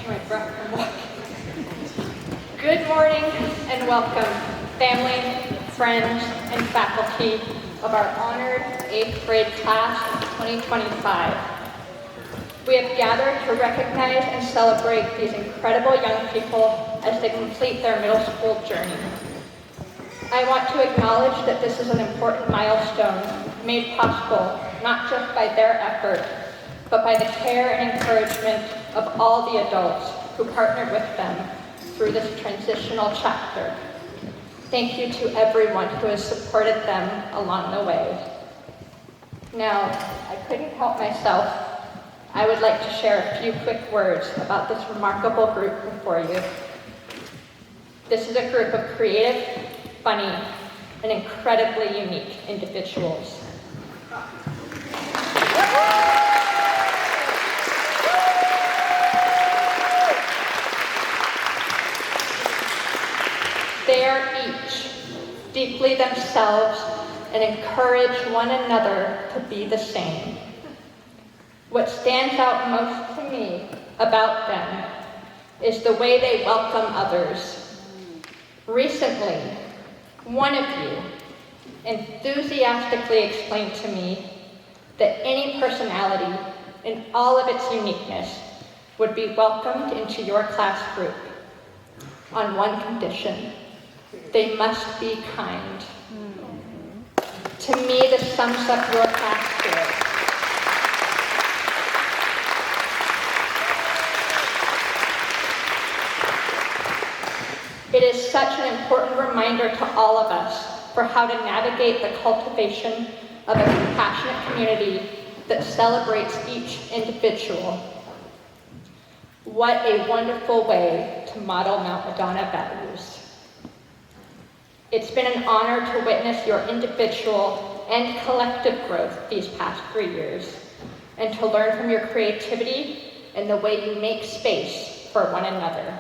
catching my breath from walking. Good morning and welcome, family, friends, and faculty of our honored 8th grade class of 2025. We have gathered to recognize and celebrate these incredible young people as they complete their middle school journey. I want to acknowledge that this is an important milestone made possible not just by their effort, but by the care and encouragement of all the adults who partnered with them through this transitional chapter. Thank you to everyone who has supported them along the way. Now, I couldn't help myself. I would like to share a few quick words about this remarkable group before you. This is a group of creative, funny, and incredibly unique individuals. They are each deeply themselves and encourage one another to be the same. What stands out most to me about them is the way they welcome others. Recently, one of you enthusiastically explained to me that any personality in all of its uniqueness would be welcomed into your class group on one condition: they must be kind. To me, this sums up your class spirit. It is such an important reminder to all of us for how to navigate the cultivation of a compassionate community that celebrates each individual. What a wonderful way to model Mount Madonna values. It's been an honor to witness your individual and collective growth these past 3 years, and to learn from your creativity and the way you make space for one another.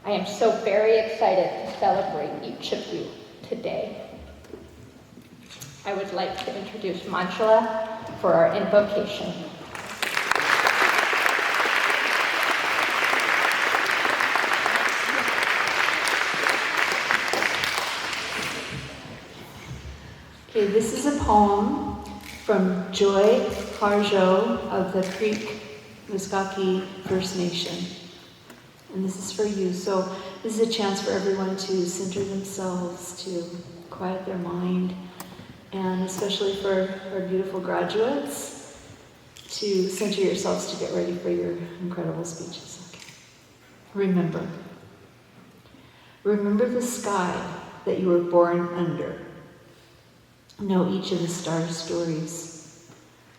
I am so very excited to celebrate each of you today. I would like to introduce Manjula for our invocation. Okay, this is a poem from Joy Harjo of the Creek Muskogee First Nation. And this is for you. So this is a chance for everyone to center themselves, to quiet their mind, and especially for our beautiful graduates, to center yourselves to get ready for your incredible speeches. Okay. Remember the sky that you were born under. Know each of the star stories.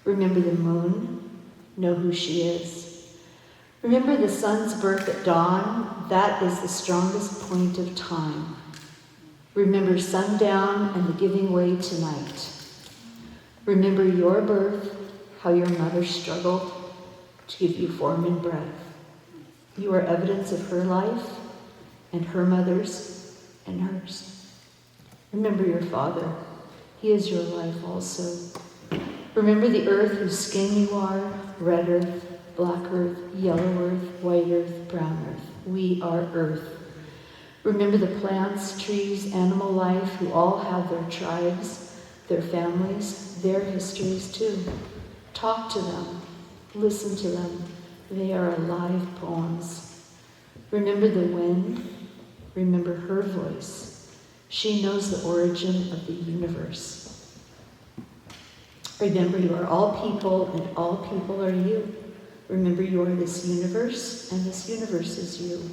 Remember the moon. Know who she is. Remember the sun's birth at dawn. That is the strongest point of time. Remember sundown and the giving way to night. Remember your birth, how your mother struggled to give you form and breath. You are evidence of her life and her mother's and hers. Remember your father. He is your life also. Remember the earth whose skin you are, red earth, black earth, yellow earth, white earth, brown earth. We are earth. Remember the plants, trees, animal life who all have their tribes, their families, their histories too. Talk to them. Listen to them. They are alive poems. Remember the wind. Remember her voice. She knows the origin of the universe. Remember you are all people and all people are you. Remember you are this universe and this universe is you.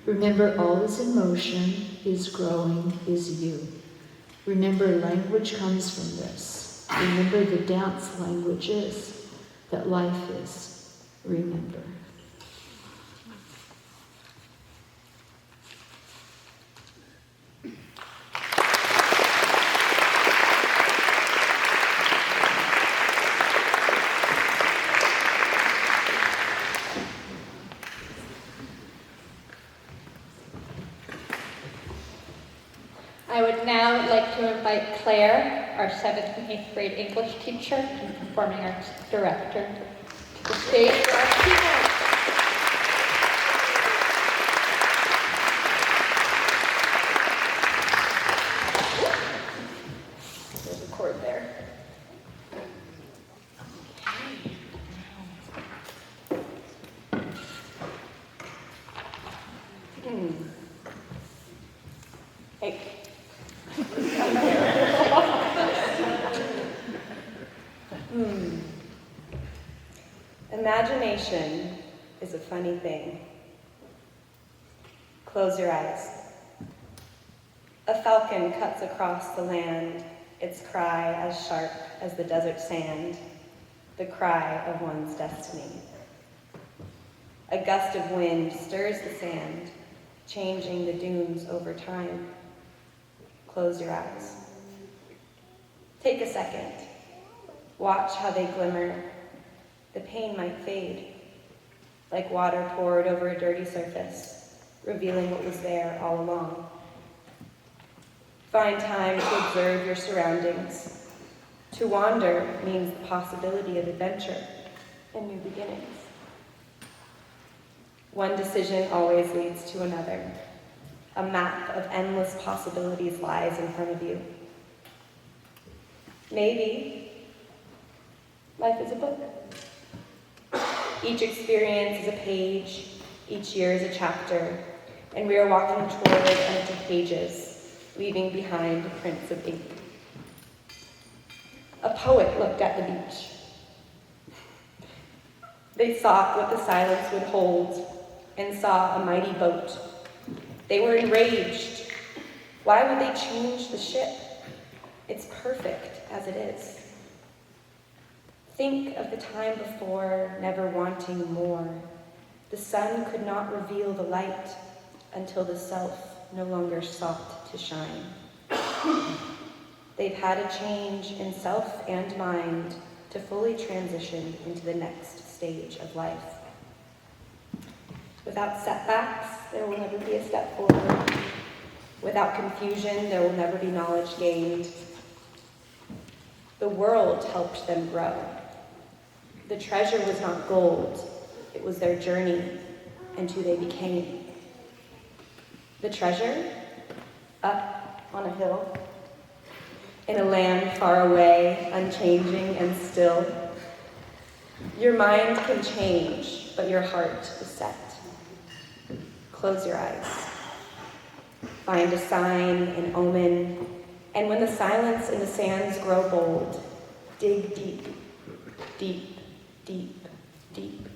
Remember all is in motion, is growing, is you. Remember language comes from this. Remember the dance language is, that life is. Remember. I would now like to invite Claire, our 7th and 8th grade English teacher and performing arts director, to the stage for our keynote. Hey. Imagination is a funny thing. Close your eyes. A falcon cuts across the land, its cry as sharp as the desert sand, the cry of one's destiny. A gust of wind stirs the sand, changing the dunes over time. Close your eyes. Take a second. Watch how they glimmer. The pain might fade, like water poured over a dirty surface, revealing what was there all along. Find time to observe your surroundings. To wander means the possibility of adventure and new beginnings. One decision always leads to another. A map of endless possibilities lies in front of you. Maybe life is a book. Each experience is a page, each year is a chapter, and we are walking toward empty pages, leaving behind prints of ink. A poet looked at the beach. They sought what the silence would hold and saw a mighty boat. They were enraged. Why would they change the ship? It's perfect as it is. Think of the time before, never wanting more. The sun could not reveal the light until the self no longer sought to shine. They've had a change in self and mind to fully transition into the next stage of life. Without setbacks, there will never be a step forward. Without confusion, there will never be knowledge gained. The world helped them grow. The treasure was not gold, it was their journey and who they became. The treasure, up on a hill, in a land far away, unchanging and still. Your mind can change, but your heart is set. Close your eyes. Find a sign, an omen, and when the silence and the sands grow bold, dig deep, deep, deep, deep,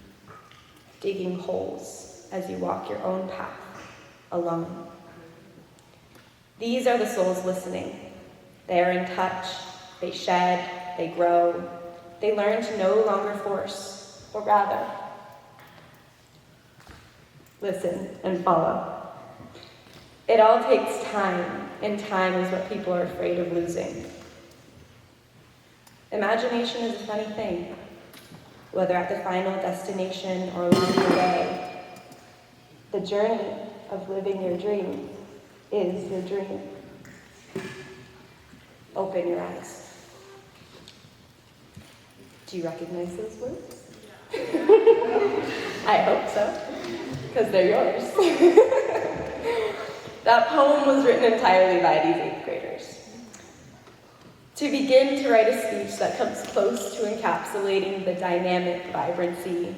digging holes as you walk your own path alone. These are the souls listening. They are in touch, they shed, they grow, they learn to no longer force, or rather, listen and follow. It all takes time, and time is what people are afraid of losing. Imagination is a funny thing, whether at the final destination or along the way. The journey of living your dream is your dream. Open your eyes. Do you recognize those words? I hope so, because they're yours. That poem was written entirely by these 8th graders. To begin to write a speech that comes close to encapsulating the dynamic vibrancy,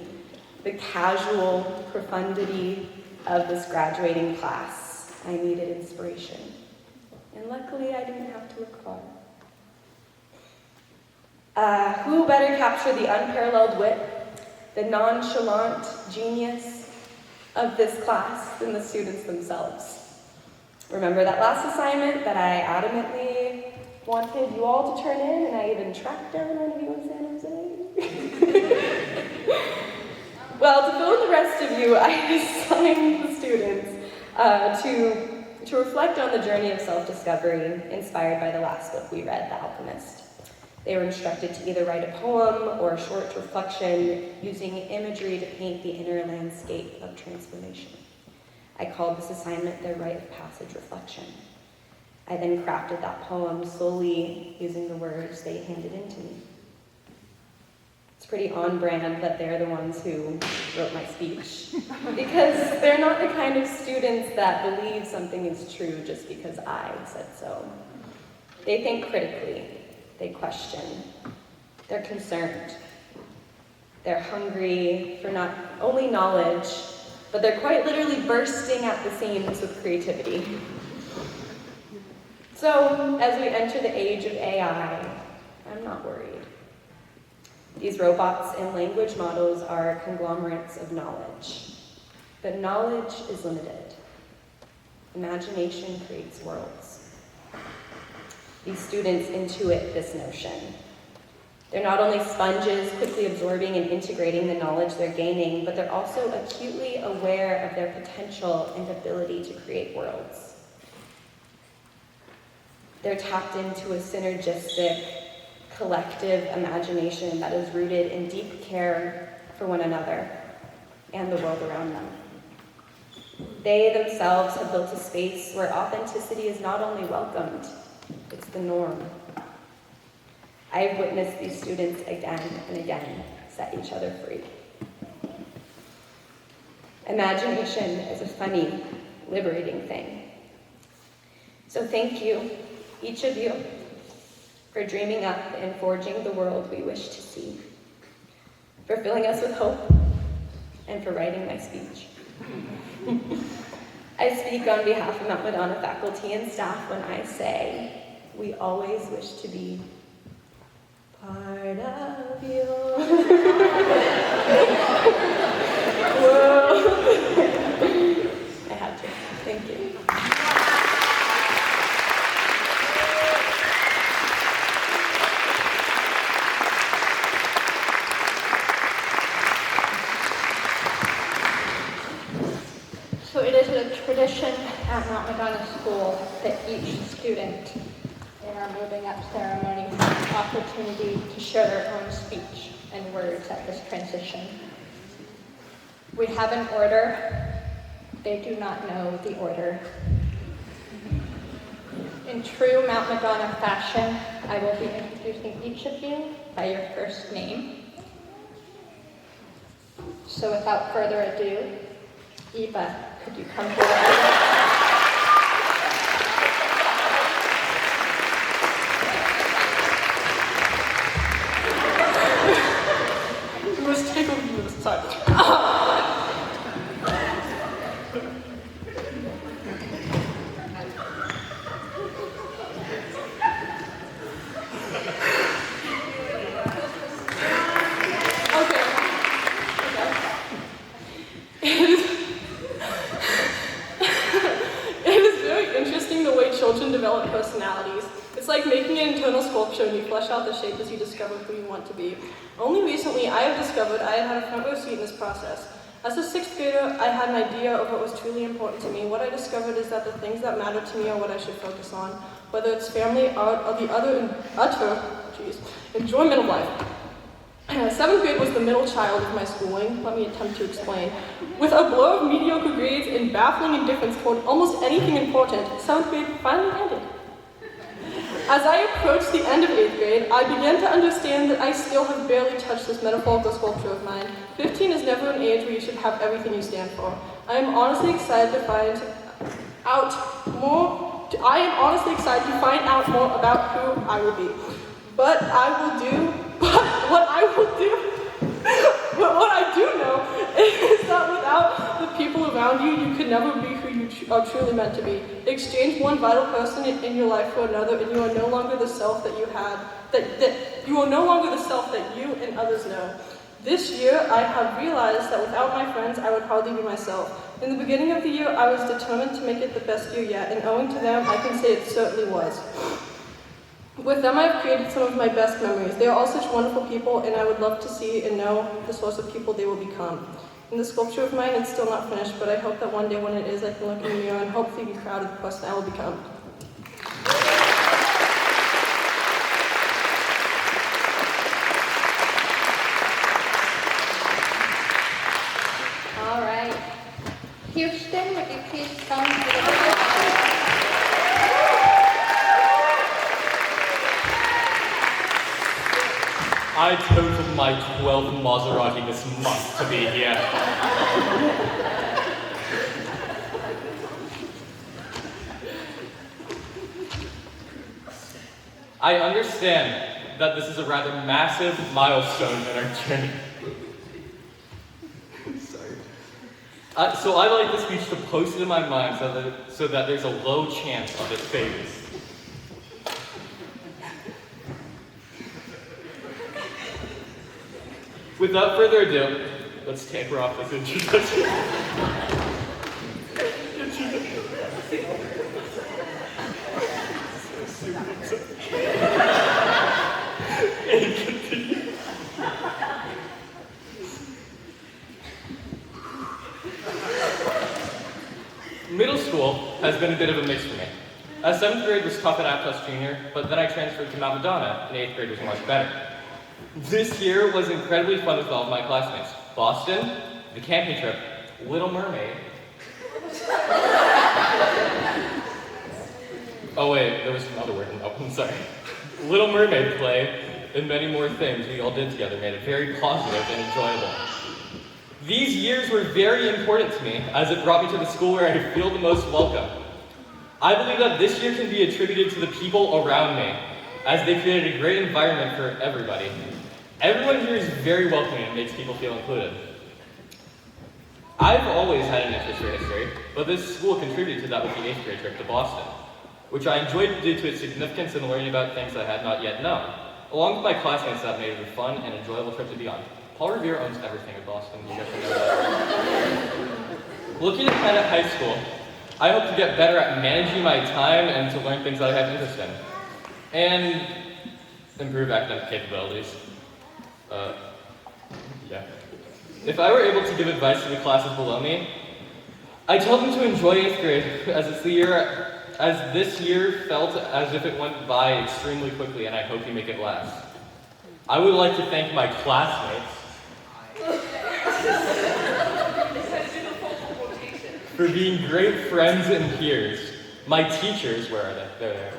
the casual profundity of this graduating class, I needed inspiration. And luckily, I didn't have to look far. Who better capture the unparalleled wit, the nonchalant genius of this class than the students themselves? Remember that last assignment that I adamantly wanted you all to turn in, and I even tracked down one of you in San Jose? Well, to fill in the rest of you, I assigned the students to reflect on the journey of self-discovery inspired by the last book we read, The Alchemist. They were instructed to either write a poem or a short reflection using imagery to paint the inner landscape of transformation. I called this assignment their rite of passage reflection. I then crafted that poem solely using the words they handed in to me. It's pretty on brand that they're the ones who wrote my speech, because they're not the kind of students that believe something is true just because I said so. They think critically, they question, they're concerned. They're hungry for not only knowledge, but they're quite literally bursting at the seams with creativity. So, as we enter the age of AI, I'm not worried. These robots and language models are conglomerates of knowledge, but knowledge is limited. Imagination creates worlds. These students intuit this notion. They're not only sponges, quickly absorbing and integrating the knowledge they're gaining, but they're also acutely aware of their potential and ability to create worlds. They're tapped into a synergistic, collective imagination that is rooted in deep care for one another and the world around them. They themselves have built a space where authenticity is not only welcomed, it's the norm. I've witnessed these students again and again set each other free. Imagination is a funny, liberating thing. So thank you, each of you, for dreaming up and forging the world we wish to see, for filling us with hope, and for writing my speech. I speak on behalf of Mount Madonna faculty and staff when I say, we always wish to be part of you. Whoa. I had to. Thank you. So it is a tradition at Mount Madonna School that each student in our moving up ceremony has the opportunity to share their own speech and words at this transition. We have an order. They do not know the order. In true Mount Madonna fashion, I will be introducing each of you by your first name. So without further ado, Eva, could you come forward? You must take over this time. Children develop personalities. It's like making an internal sculpture and you flesh out the shape as you discover who you want to be. Only recently I have discovered I had had a front row seat in this process. As a 6th grader, I had an idea of what was truly important to me. What I discovered is that the things that matter to me are what I should focus on, whether it's family, art, or the utter enjoyment of life. 7th grade was the middle child of my schooling. Let me attempt to explain. With a blur of mediocre grades and baffling indifference toward almost anything important, 7th grade finally ended. As I approached the end of 8th grade, I began to understand that I still have barely touched this metaphorical sculpture of mine. 15 is never an age where you should have everything you stand for. I am honestly excited to find out more about who I will be. But what I do know is that without the people around you, you could never be who you are truly meant to be. Exchange one vital person in your life for another, and you are no longer the self that you had, you are no longer the self that you and others know. This year, I have realized that without my friends, I would hardly be myself. In the beginning of the year, I was determined to make it the best year yet, and owing to them, I can say it certainly was. With them, I have created some of my best memories. They are all such wonderful people, and I would love to see and know the sorts of people they will become. In the sculpture of mine, it's still not finished, but I hope that one day when it is, I can look in the mirror and hopefully be proud of the person I will become. All right. Houston, would you please come to the I totaled my 12th Maserati this month to be here. I understand that this is a rather massive milestone in our journey. Sorry. So I like the speech to post it in my mind so that there's a low chance of it fading. Without further ado, let's taper off this introduction. And continue. Middle school has been a bit of a mix for me. 7th grade was tough at Aptos Junior, but then I transferred to Madonna, and 8th grade was much better. This year was incredibly fun with all of my classmates. Boston, the camping trip, Little Mermaid. Oh wait, there was another word. Oh, I'm sorry. Little Mermaid play, and many more things we all did together made it very positive and enjoyable. These years were very important to me, as it brought me to the school where I feel the most welcome. I believe that this year can be attributed to the people around me, as they created a great environment for everybody. Everyone here is very welcoming and makes people feel included. I've always had an interest for history, but this school contributed to that with the 8th grade trip to Boston, which I enjoyed due to its significance in learning about things I had not yet known. Along with my classmates, that made it a fun and enjoyable trip to be on. Paul Revere owns everything in Boston, you guys should know that. Looking ahead at high school, I hope to get better at managing my time and to learn things that I have interest in. And improve academic capabilities. Yeah. If I were able to give advice to the classes below me, I tell them to enjoy 8th grade, as this year felt as if it went by extremely quickly, and I hope you make it last. I would like to thank my classmates for being great friends and peers. My teachers, where are they? They're there.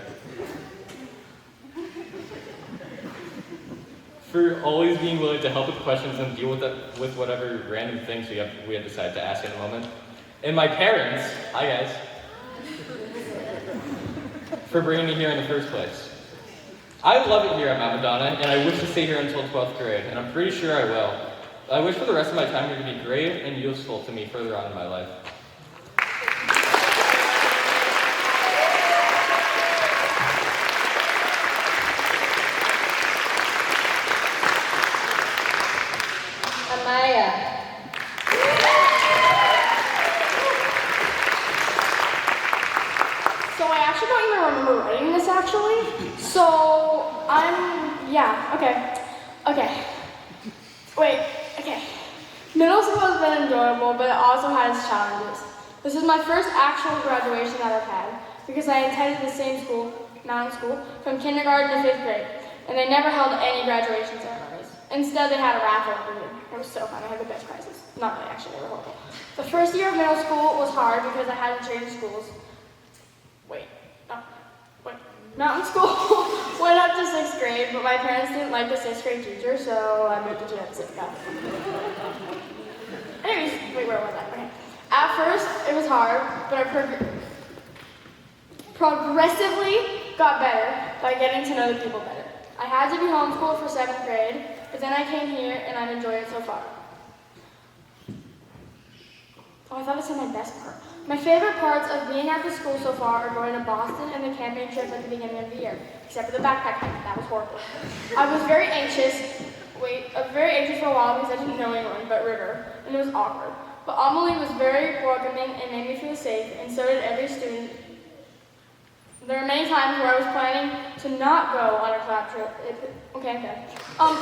For always being willing to help with questions and deal with whatever random things we had decided to ask in a moment. And my parents, hi guys, for bringing me here in the first place. I love it here at Mount Madonna, and I wish to stay here until 12th grade, and I'm pretty sure I will. I wish for the rest of my time here to be great and useful to me further on in my life. Amaya. So I actually don't even remember writing this actually. So okay. Wait, okay. Middle school has been enjoyable, but it also had its challenges. This is my first actual graduation that I've had, because I attended the same school, mountain school, from kindergarten to 5th grade, and they never held any graduation ceremonies. Instead, they had a raffle every year. It was so fun. I had the best prizes. Not really, actually, they were horrible. The first year of middle school was hard because I had to change schools. Mountain school went up to 6th grade, but my parents didn't like the 6th grade teacher, so I moved to Geneseo. Anyways, wait, where was I? Okay. At first, it was hard, but I progressively got better by getting to know the people better. I had to be homeschooled for 7th grade, but then I came here and I've enjoyed it so far. Oh, I thought this was my best part. My favorite parts of being at the school so far are going to Boston and the camping trip at the beginning of the year, except for the backpack hike. That was horrible. I was very anxious for a while because I didn't know anyone but River, and it was awkward. But Amelie was very welcoming and made me feel safe, and so did every student. There were many times where I was planning to not go on a class trip. On a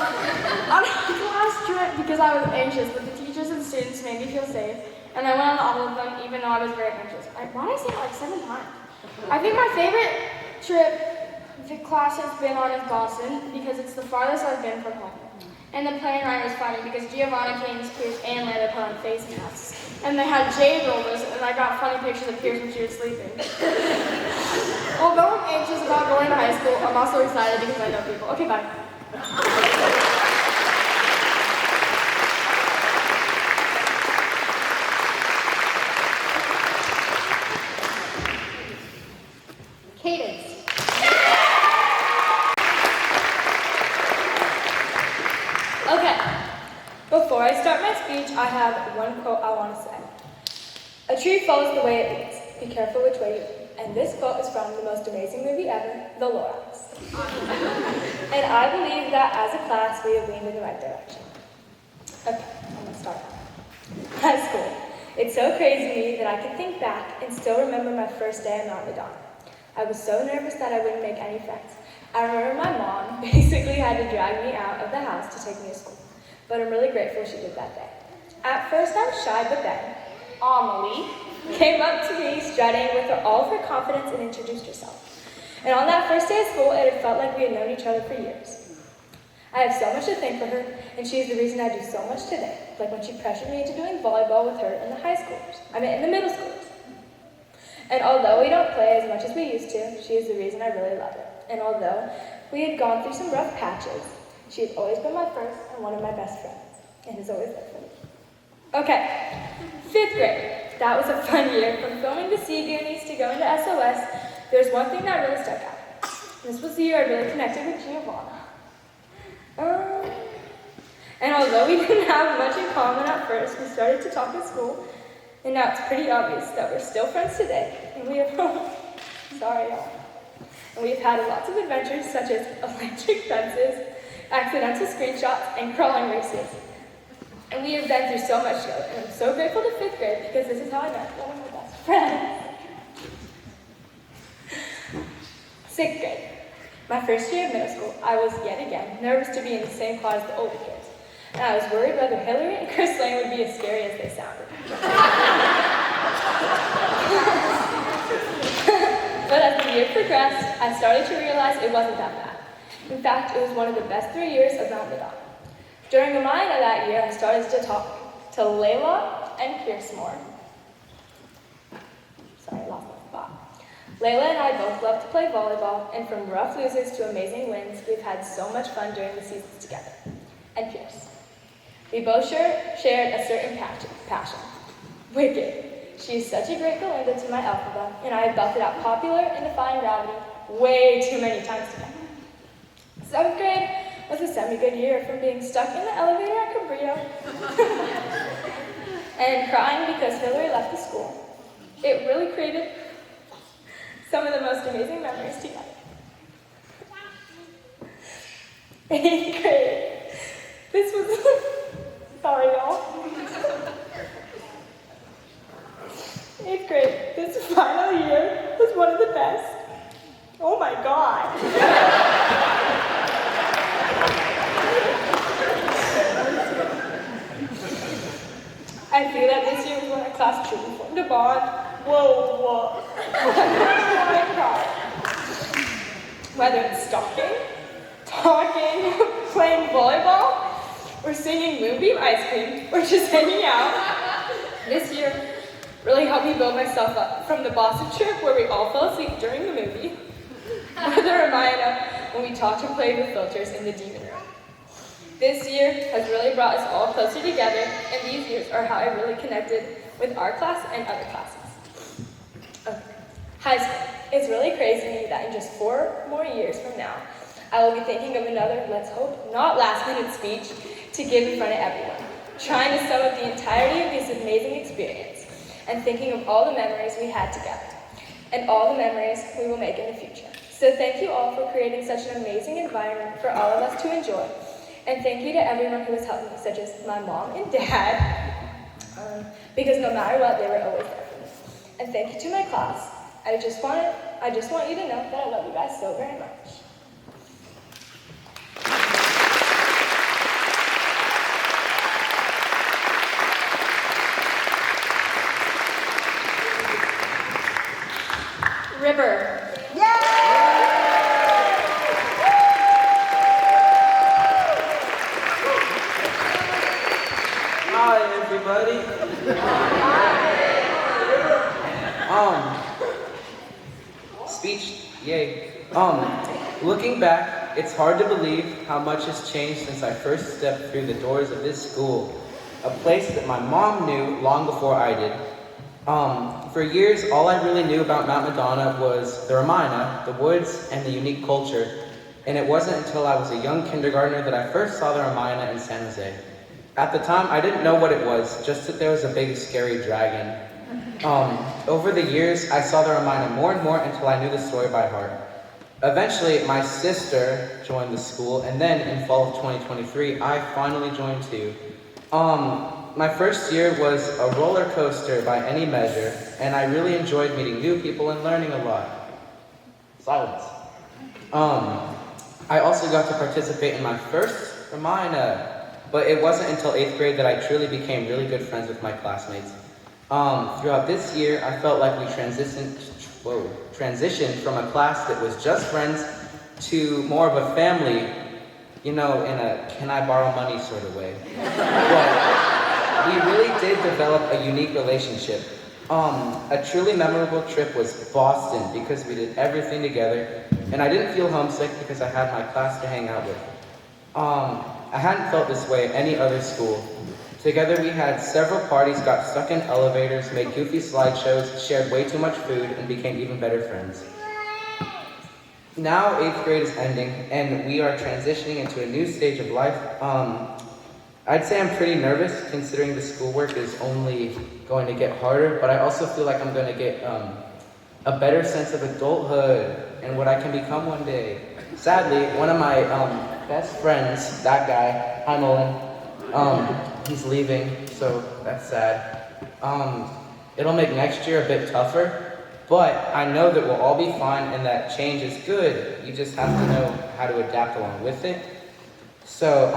class trip because I was anxious, but the teachers and students made me feel safe. And I went on all of them, even though I was very anxious. Why did I say it like 7 times? I think my favorite trip the class has been on is Boston, because it's the farthest I've been from home. And the plane ride was funny, because Giovanna, Keynes, Pierce, and Layla put on face masks. And they had jade rollers, and I got funny pictures of Pierce when she was sleeping. Although I'm anxious about going to high school, I'm also excited because I know people. Okay, bye. Cadence. Okay, before I start my speech, I have one quote I want to say. A tree follows the way it leads. Be careful which way you lead. And this quote is from the most amazing movie ever, The Lorax. And I believe that as a class, we have leaned in the right direction. Okay, I'm gonna start. High school. It's so crazy to me that I can think back and still remember my first day at Mount Madonna. I was so nervous that I wouldn't make any friends. I remember my mom basically had to drag me out of the house to take me to school. But I'm really grateful she did that day. At first I was shy, but then Amelie came up to me strutting with all of her confidence and introduced herself. And on that first day of school, it had felt like we had known each other for years. I have so much to thank for her, and she is the reason I do so much today, like when she pressured me into doing volleyball with her in the middle schoolers. And although we don't play as much as we used to, she is the reason I really love it. And although we had gone through some rough patches, she has always been my first and one of my best friends, and has always there for me. Okay, 5th grade. That was a fun year. From filming the Sea Goonies to going to SOS, there's one thing that really stuck out. This was the year I really connected with Giovanna. And although we didn't have much in common at first, we started to talk at school, and now it's pretty obvious that we're still friends today. And we have, sorry y'all. And we've had lots of adventures such as electric fences, accidental screenshots, and crawling races. And we have been through so much together, and I'm so grateful to 5th grade because this is how I met one of my best friends. 6th grade. My first year of middle school, I was yet again nervous to be in the same class as the older kids. And I was worried whether Hillary and Chris Lane would be as scary as they sounded. But as the year progressed, I started to realize it wasn't that bad. In fact, it was one of the best 3 years of Mount Madonna. During a mine of that year, I started to talk to Layla and Pierce more. Sorry, I lost my spot. Layla and I both love to play volleyball, and from rough losers to amazing wins, we've had so much fun during the seasons together. And Pierce. We both shared a certain passion. Wicked. She is such a great Belinda to my Elphaba, and I have belted out popular and defying gravity way too many times together. 7th grade was a semi-good year from being stuck in the elevator at Cabrillo and crying because Hillary left the school. It really created some of the most amazing memories together. 8th grade. This was, sorry y'all. 8th grade, this final year was one of the best. Oh my God. I feel that this year was when our class truly formed a bond. Whoa. I cried. Whether it's stalking, talking, playing volleyball, or singing Moonbeam Ice Cream, or just hanging out, this year really helped me build myself up. From the Boston trip where we all fell asleep during the movie, or the Ramayana when we talked and played with filters in the demon room. This year has really brought us all closer together, and these years are how I really connected with our class and other classes. Okay. High school. It's really crazy to me that in just 4 more years from now, I will be thinking of another, let's hope, not last-minute speech to give in front of everyone, trying to sum up the entirety of this amazing experience, and thinking of all the memories we had together, and all the memories we will make in the future. So thank you all for creating such an amazing environment for all of us to enjoy. And thank you to everyone who has helped me, such as my mom and dad, because no matter what, they were always there for me. And thank you to my class. I just want you to know that I love you guys so very much. River. Hi, everybody. Speech, yay. Looking back, it's hard to believe how much has changed since I first stepped through the doors of this school, a place that my mom knew long before I did. For years, all I really knew about Mount Madonna was the Ramayana, the woods, and the unique culture. And it wasn't until I was a young kindergartner that I first saw the Ramayana in San Jose. At the time, I didn't know what it was, just that there was a big, scary dragon. Over the years, I saw the reminder more and more until I knew the story by heart. Eventually, my sister joined the school, and then in fall of 2023, I finally joined too. My first year was a roller coaster by any measure, and I really enjoyed meeting new people and learning a lot. Silence. I also got to participate in my first Ramina, but it wasn't until 8th grade that I truly became really good friends with my classmates. Throughout this year, I felt like we transitioned from a class that was just friends to more of a family, in a can I borrow money sort of way. But we really did develop a unique relationship. A truly memorable trip was Boston because we did everything together, and I didn't feel homesick because I had my class to hang out with. I hadn't felt this way at any other school. Together we had several parties, got stuck in elevators, made goofy slideshows, shared way too much food, and became even better friends. Now 8th grade is ending, and we are transitioning into a new stage of life. I'd say I'm pretty nervous considering the schoolwork is only going to get harder, but I also feel like I'm going to get a better sense of adulthood and what I can become one day. Sadly, one of my best friends, that guy, hi Nolan, he's leaving, so that's sad. It'll make next year a bit tougher, but I know that we'll all be fine and that change is good. You just have to know how to adapt along with it. So,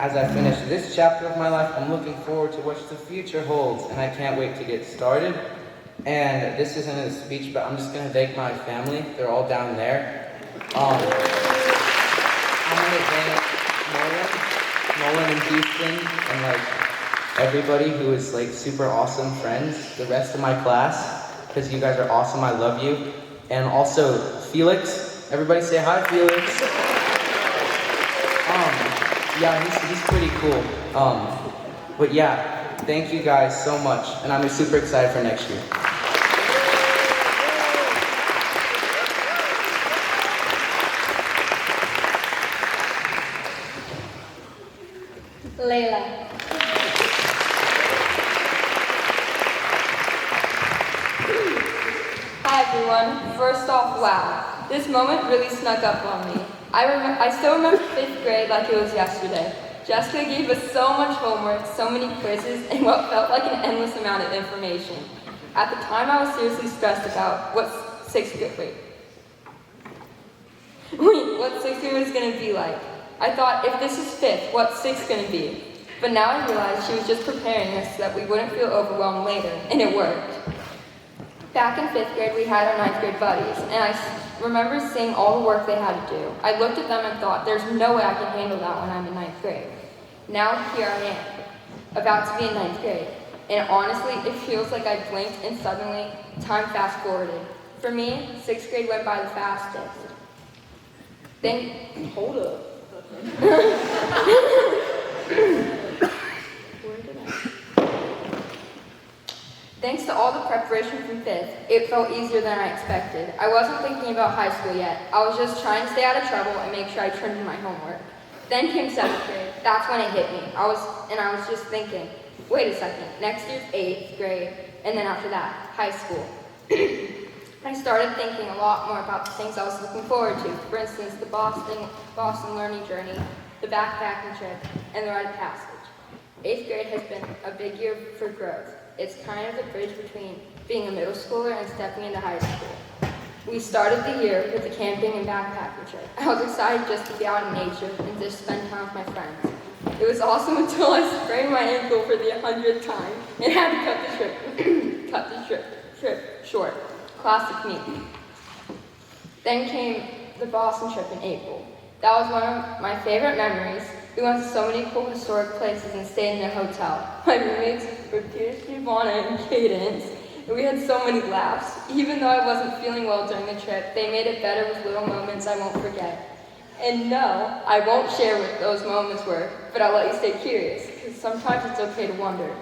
as I finish this chapter of my life, I'm looking forward to what the future holds, and I can't wait to get started. And this isn't a speech, but I'm just going to thank my family. They're all down there. I'm going to thank Nolan and Houston, and everybody who is super awesome friends, the rest of my class, because you guys are awesome, I love you. And also Felix, everybody say hi, Felix. Yeah, he's pretty cool. But yeah, thank you guys so much, and I'm super excited for next year. Layla. Hi everyone. First off, wow. This moment really snuck up on me. I still remember 5th grade like it was yesterday. Jessica gave us so much homework, so many quizzes, and what felt like an endless amount of information. At the time, I was seriously stressed about what 6th grade was going to be like. I thought, if this is 5th, what's 6th going to be? But now I realize she was just preparing us so that we wouldn't feel overwhelmed later, and it worked. Back in 5th grade, we had our 9th grade buddies, and I remember seeing all the work they had to do. I looked at them and thought, there's no way I can handle that when I'm in 9th grade. Now here I am, about to be in 9th grade. And honestly, it feels like I blinked and suddenly time fast forwarded. For me, 6th grade went by the fastest. Hold up. Thanks to all the preparation from 5th, it felt easier than I expected. I wasn't thinking about high school yet. I was just trying to stay out of trouble and make sure I turned in my homework. Then came 7th grade. That's when it hit me. I was just thinking, wait a second, next year's 8th grade, and then after that, high school. I started thinking a lot more about the things I was looking forward to. For instance, the Boston learning journey, the backpacking trip, and the rite of passage. 8th grade has been a big year for growth. It's kind of the bridge between being a middle schooler and stepping into high school. We started the year with a camping and backpacking trip. I was excited just to be out in nature and just spend time with my friends. It was awesome until I sprained my ankle for the 100th time and had to cut the trip short. Classic me. Then came the Boston trip in April. That was one of my favorite memories. We went to so many cool historic places and stayed in a hotel. My roommates were Peter, Giovanna, and Cadence, and we had so many laughs. Even though I wasn't feeling well during the trip, they made it better with little moments I won't forget. And no, I won't share what those moments were, but I'll let you stay curious, because sometimes it's okay to wonder.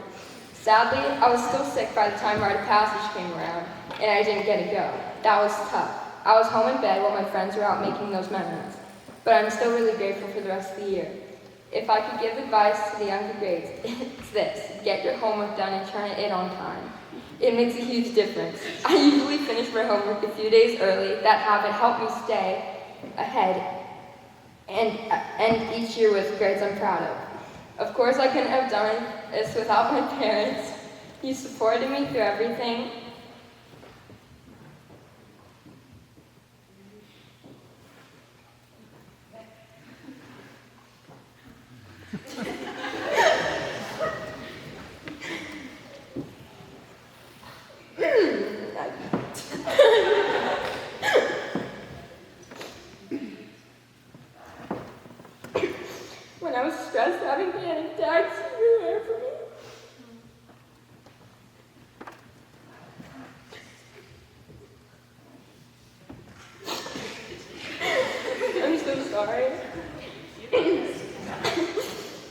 Sadly, I was still sick by the time Rite of Passage came around, and I didn't get to go. That was tough. I was home in bed while my friends were out making those memories. But I'm still really grateful for the rest of the year. If I could give advice to the younger grades, it's this: get your homework done and turn it in on time. It makes a huge difference. I usually finish my homework a few days early. That habit helped me stay ahead and end each year with grades I'm proud of. Of course, I couldn't have done this without my parents. You supported me through everything. When I was stressed, having panic attacks, you were there for me. I'm so sorry.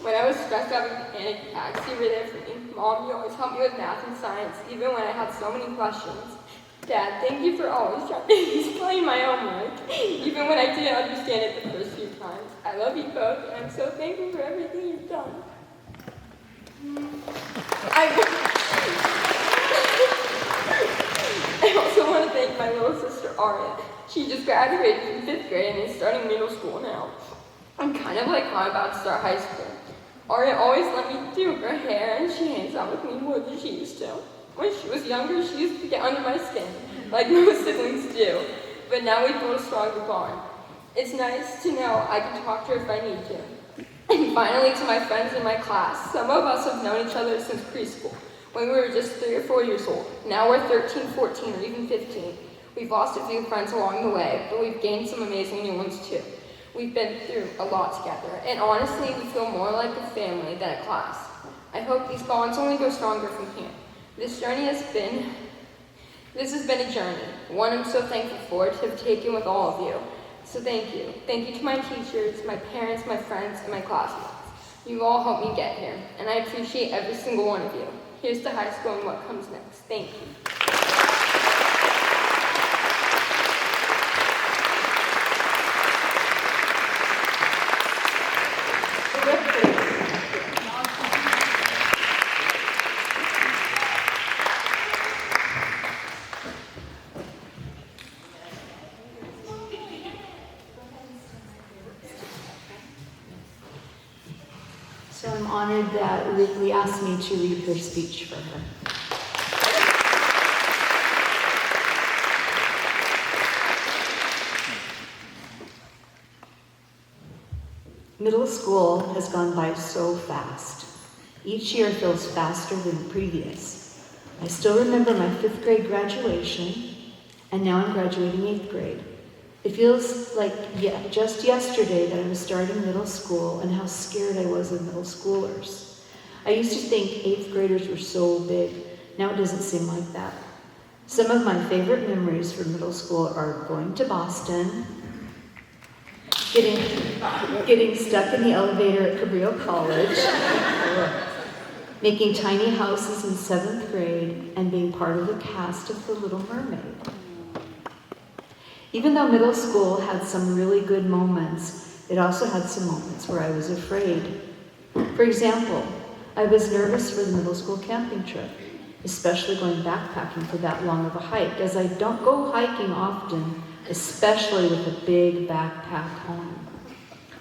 When I was stressed, having panic attacks, you were there for me. Mom, you always helped me with math and science, even when I had so many questions. Dad, thank you for always trying to explain my homework, even when I didn't understand it the first few times. I love you both, and I'm so thankful for everything you've done. I also want to thank my little sister, Aria. She just graduated from 5th grade and is starting middle school now. I'm kind of like how I'm about to start high school. Aria always let me do her hair, and she hangs out with me more than she used to. When she was younger, she used to get under my skin, like most siblings do. But now we build a stronger bond. It's nice to know I can talk to her if I need to. And finally, to my friends in my class. Some of us have known each other since preschool, when we were just 3 or 4 years old. Now we're 13, 14, or even 15. We've lost a few friends along the way, but we've gained some amazing new ones too. We've been through a lot together, and honestly, we feel more like a family than a class. I hope these bonds only go stronger from here. This has been a journey, one I'm so thankful for to have taken with all of you. So thank you. Thank you to my teachers, my parents, my friends, and my classmates. You've all helped me get here, and I appreciate every single one of you. Here's to high school and what comes next. Thank you. So I'm honored that Lee asked me to read her speech for her. Middle school has gone by so fast. Each year feels faster than the previous. I still remember my 5th grade graduation, and now I'm graduating 8th grade. It feels like just yesterday that I was starting middle school and how scared I was of middle schoolers. I used to think 8th graders were so big. Now it doesn't seem like that. Some of my favorite memories from middle school are going to Boston, getting stuck in the elevator at Cabrillo College, making tiny houses in 7th grade, and being part of the cast of The Little Mermaid. Even though middle school had some really good moments, it also had some moments where I was afraid. For example, I was nervous for the middle school camping trip, especially going backpacking for that long of a hike, as I don't go hiking often, especially with a big backpack home.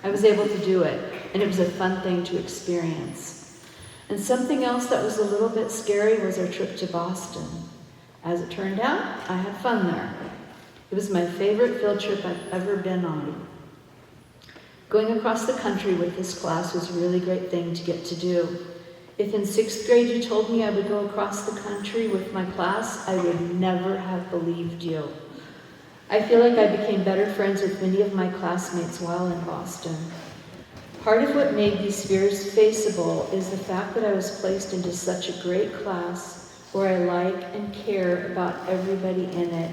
I was able to do it, and it was a fun thing to experience. And something else that was a little bit scary was our trip to Boston. As it turned out, I had fun there. It was my favorite field trip I've ever been on. Going across the country with this class was a really great thing to get to do. If in 6th grade you told me I would go across the country with my class, I would never have believed you. I feel like I became better friends with many of my classmates while in Boston. Part of what made these fears faceable is the fact that I was placed into such a great class where I like and care about everybody in it.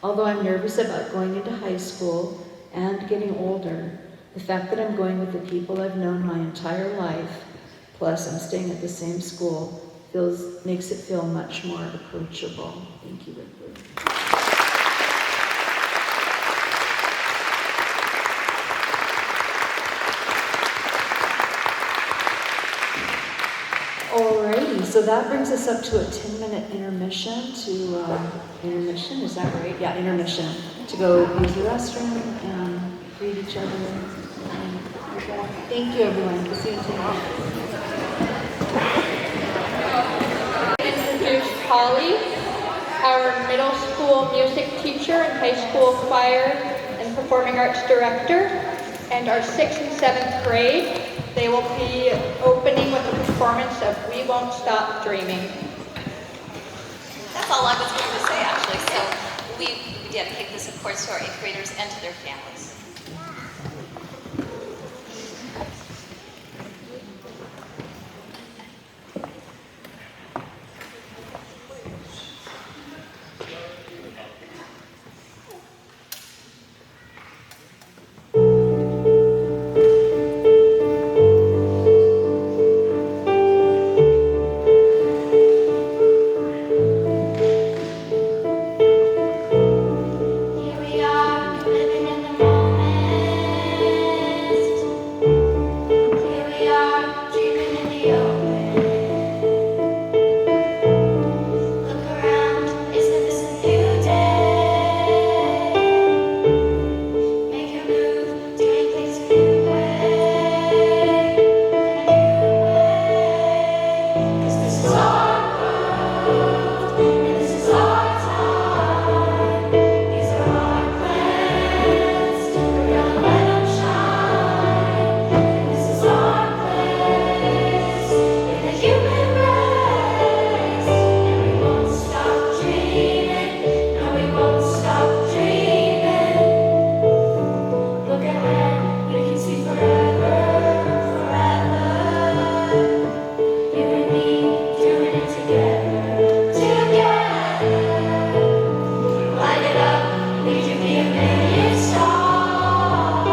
Although I'm nervous about going into high school and getting older, the fact that I'm going with the people I've known my entire life, plus I'm staying at the same school, makes it feel much more approachable. Thank you, Ripley. so that brings us up to a 10-minute intermission intermission, is that right? Yeah, intermission, to go use the restroom and greet each other. Thank you, everyone. We'll see you in 10 minutes. Introduce Holly, our middle school music teacher and high school choir and performing arts director, and our 6th and 7th grade. They will be opening with a performance of We Won't Stop Dreaming. That's all I was going to say, actually. So we dedicate this, of course, to our 8th graders and to their families. Here we are, living in the moment. Here we are, dreaming in the open. Look around, isn't this a new day? Make a move, doing things a new way. Cause this is our world, and this is our time. These are our plans, we're gonna let them shine. This is our place, in the human race. And we won't stop dreaming, no we won't stop dreaming. Look ahead, we can see forever, forever. You and me, doing it together, together. Light it up, we can be a million stars.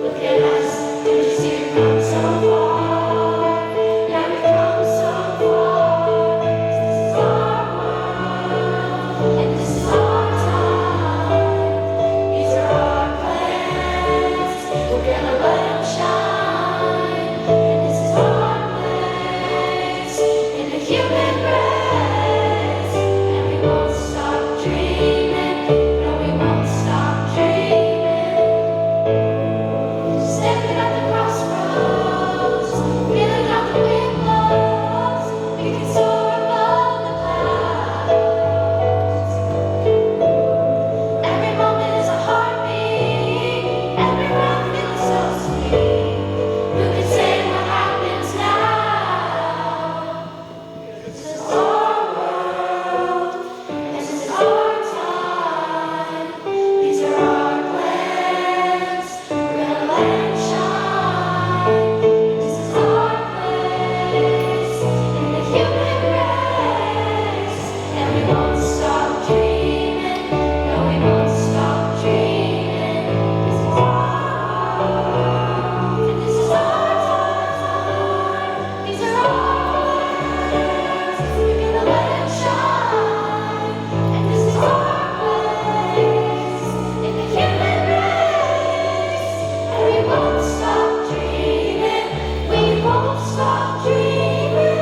Look at us, don't you see we've come so far? Yeah, we've come so far. This is our world, and this is our time. These are our plans, we're gonna let them shine. And this is our place, in the human race. And we won't stop dreaming, no we won't stop dreaming. Stepping at the crossroads, feeling out the wind blows. We can soar above the clouds. Every moment is a heartbeat, every breath feels so sweet. Who can say what happens now? This is our world, this is our time. These are our plans, we're gonna let them shine. This is our place, in the human race. And we won't stop dreaming, no we won't stop dreaming. This is our world, and this is our time. These are our plans, we're gonna let them shine. And this is our place, in the human race. And we won't stop dreaming, we won't stop dreaming.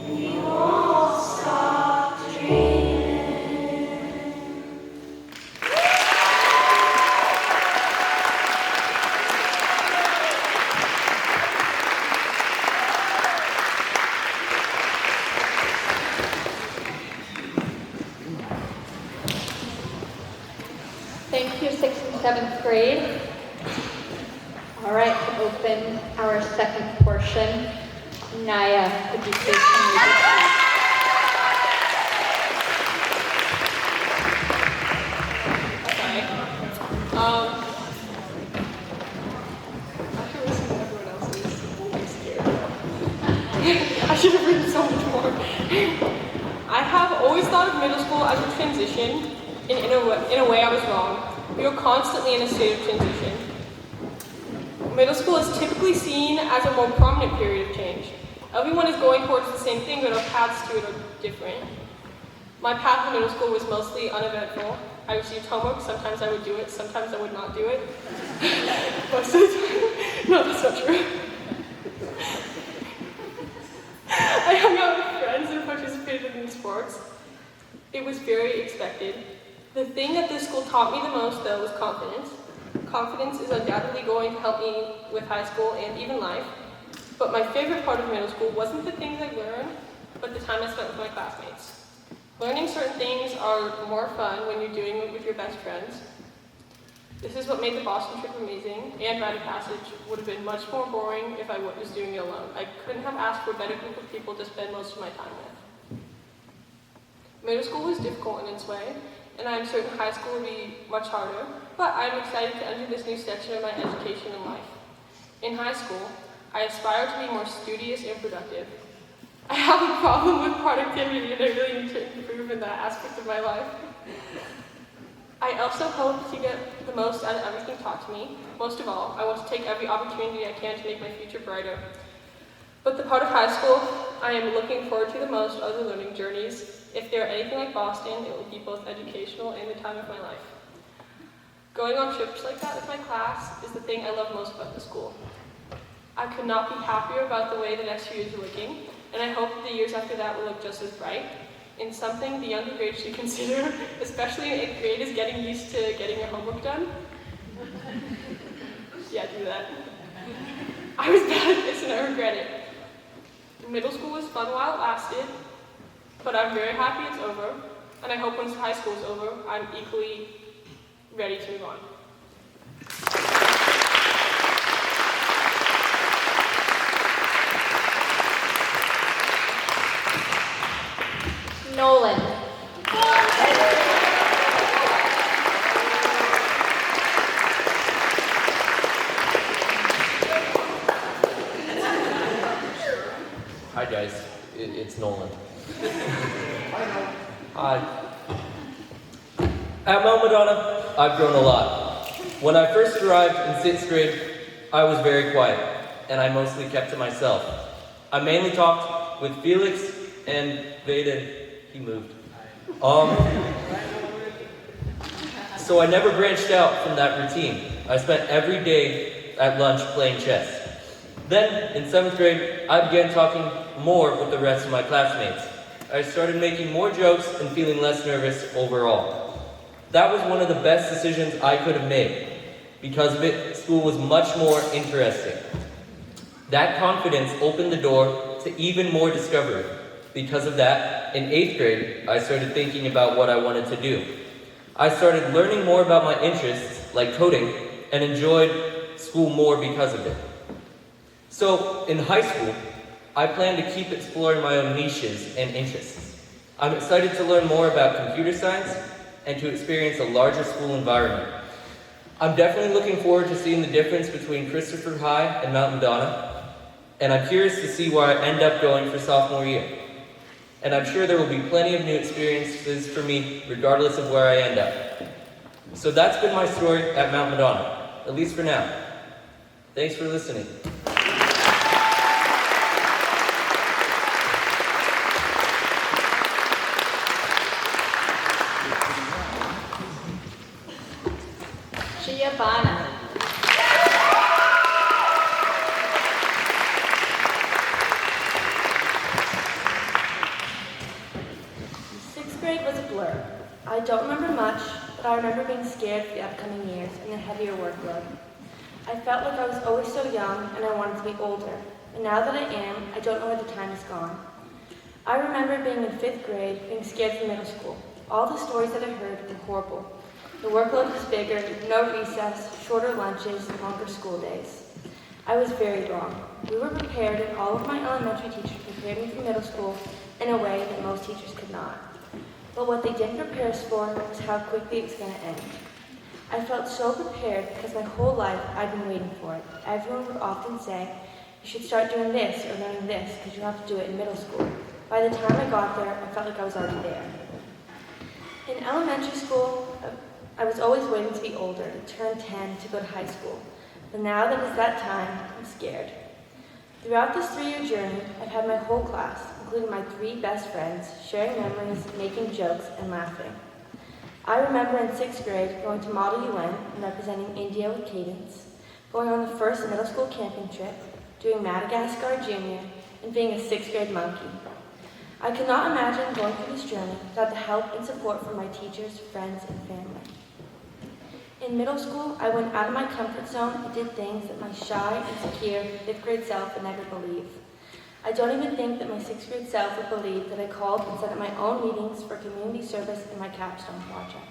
We won't stop dreaming. Thank you, 6th and 7th grade. All right, to open our second portion, Naya, would you please come lead us? Okay. I should listen to everyone else's. I'm scared. I should have written so much more. I have always thought of middle school as a transition, and in a way I was wrong. We are constantly in a state of transition. Middle school is typically seen as a more prominent period of change. Everyone is going towards the same thing, but our paths to it are different. My path in middle school was mostly uneventful. I received homework, sometimes I would do it, sometimes I would not do it. Most of the time. No, that's not true. sports. It was very expected. The thing that this school taught me the most, though, was confidence. Confidence is undoubtedly going to help me with high school and even life. But my favorite part of middle school wasn't the things I learned, but the time I spent with my classmates. Learning certain things are more fun when you're doing it with your best friends. This is what made the Boston trip amazing, and Rite of Passage would have been much more boring if I was doing it alone. I couldn't have asked for a better group of people to spend most of my time with. Middle school was difficult in its way, and I'm certain high school will be much harder, but I'm excited to enter this new section of my education and life. In high school, I aspire to be more studious and productive. I have a problem with productivity, and I really need to improve in that aspect of my life. I also hope to get the most out of everything taught to me. Most of all, I want to take every opportunity I can to make my future brighter. But the part of high school I am looking forward to the most are the learning journeys. If they are anything like Boston, it will be both educational and the time of my life. Going on trips like that with my class is the thing I love most about the school. I could not be happier about the way the next few years are looking, and I hope the years after that will look just as bright. In something the younger grades should consider, especially in 8th grade, is getting used to getting your homework done. Yeah, do that. I was bad at this and I regret it. Middle school was fun while it lasted, but I'm very happy it's over, and I hope once high school is over, I'm equally ready to move on. Nolan. Hi guys, it's Nolan. Hi. At Mount Madonna, I've grown a lot. When I first arrived in 6th grade, I was very quiet, and I mostly kept to myself. I mainly talked with Felix and Vaden. He moved. So I never branched out from that routine. I spent every day at lunch playing chess. Then, in 7th grade, I began talking more with the rest of my classmates. I started making more jokes and feeling less nervous overall. That was one of the best decisions I could have made. Because of it, school was much more interesting. That confidence opened the door to even more discovery. Because of that, in 8th grade, I started thinking about what I wanted to do. I started learning more about my interests, like coding, and enjoyed school more because of it. So, in high school, I plan to keep exploring my own niches and interests. I'm excited to learn more about computer science and to experience a larger school environment. I'm definitely looking forward to seeing the difference between Christopher High and Mount Madonna, and I'm curious to see where I end up going for sophomore year. And I'm sure there will be plenty of new experiences for me, regardless of where I end up. So that's been my story at Mount Madonna, at least for now. Thanks for listening. Giovanna. Sixth grade was a blur. I don't remember much, but I remember being scared for the upcoming years and the heavier workload. I felt like I was always so young and I wanted to be older, and now that I am, I don't know where the time has gone. I remember being in 5th grade, being scared for middle school. All the stories that I heard were horrible. The workload was bigger, no recess, shorter lunches, longer school days. I was very wrong. We were prepared, and all of my elementary teachers prepared me for middle school in a way that most teachers could not. But what they didn't prepare us for was how quickly it was going to end. I felt so prepared because my whole life I'd been waiting for it. Everyone would often say, you should start doing this or learning this because you have to do it in middle school. By the time I got there, I felt like I was already there. In elementary school, I was always waiting to be older, to turn 10, to go to high school. But now that it's that time, I'm scared. Throughout this 3-year journey, I've had my whole class, including my 3 best friends, sharing memories, making jokes, and laughing. I remember in 6th grade going to Model UN and representing India with Cadence, going on the first middle school camping trip, doing Madagascar Junior, and being a 6th grade monkey. I could not imagine going through this journey without the help and support from my teachers, friends, and family. In middle school, I went out of my comfort zone and did things that my shy, insecure, 5th grade self would never believe. I don't even think that my 6th grade self would believe that I called and set up my own meetings for community service in my capstone project.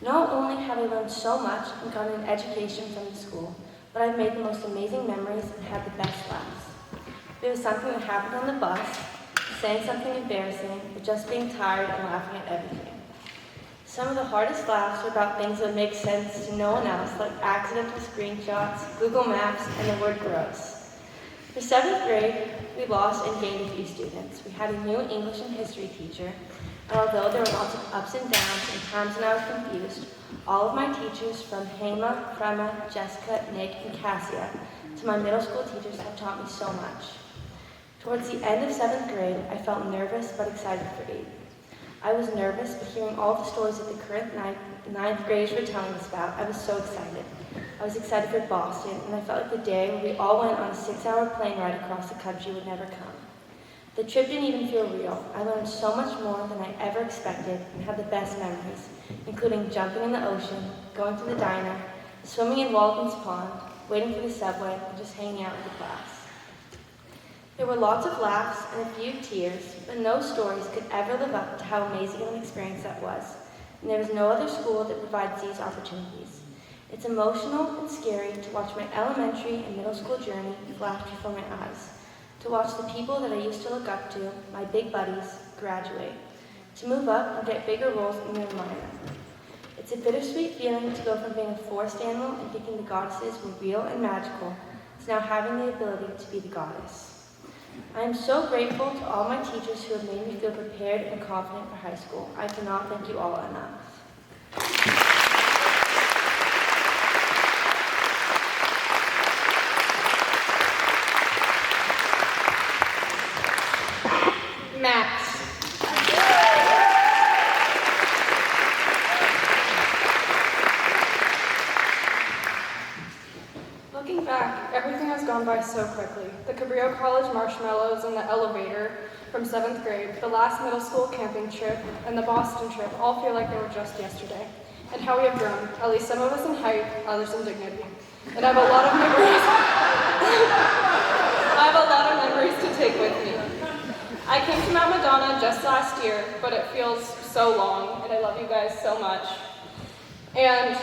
Not only have I learned so much and gotten an education from the school, but I've made the most amazing memories and had the best laughs. There was something that happened on the bus, saying something embarrassing, or just being tired and laughing at everything. Some of the hardest laughs were about things that would make sense to no one else, like accidental screenshots, Google Maps, and the word gross. For 7th grade, we lost and gained a few students. We had a new English and history teacher, and although there were lots of ups and downs and times when I was confused, all of my teachers from Hema, Prema, Jessica, Nick, and Cassia to my middle school teachers have taught me so much. Towards the end of 7th grade, I felt nervous but excited for 8th. I was nervous, but hearing all the stories that the current 9th graders were telling us about, I was so excited. I was excited for Boston, and I felt like the day when we all went on a 6-hour plane ride across the country would never come. The trip didn't even feel real. I learned so much more than I ever expected and had the best memories, including jumping in the ocean, going to the diner, swimming in Walden's Pond, waiting for the subway, and just hanging out with the class. There were lots of laughs and a few tears, but no stories could ever live up to how amazing of an experience that was, and there is no other school that provides these opportunities. It's emotional and scary to watch my elementary and middle school journey flash before my eyes, to watch the people that I used to look up to, my big buddies, graduate, to move up and get bigger roles in their minor. It's a bittersweet feeling to go from being a forced animal and thinking the goddesses were real and magical, to now having the ability to be the goddess. I am so grateful to all my teachers who have made me feel prepared and confident for high school. I cannot thank you all enough. Max. Looking back, everything has gone by so quickly. The Cabrillo College marshmallows and the elevator from 7th grade, the last middle school camping trip, and the Boston trip all feel like they were just yesterday. And how we have grown, at least some of us in height, others in dignity. And I have a lot of memories. I have a lot of memories to take with me. I came to Mount Madonna just last year, but it feels so long, and I love you guys so much. And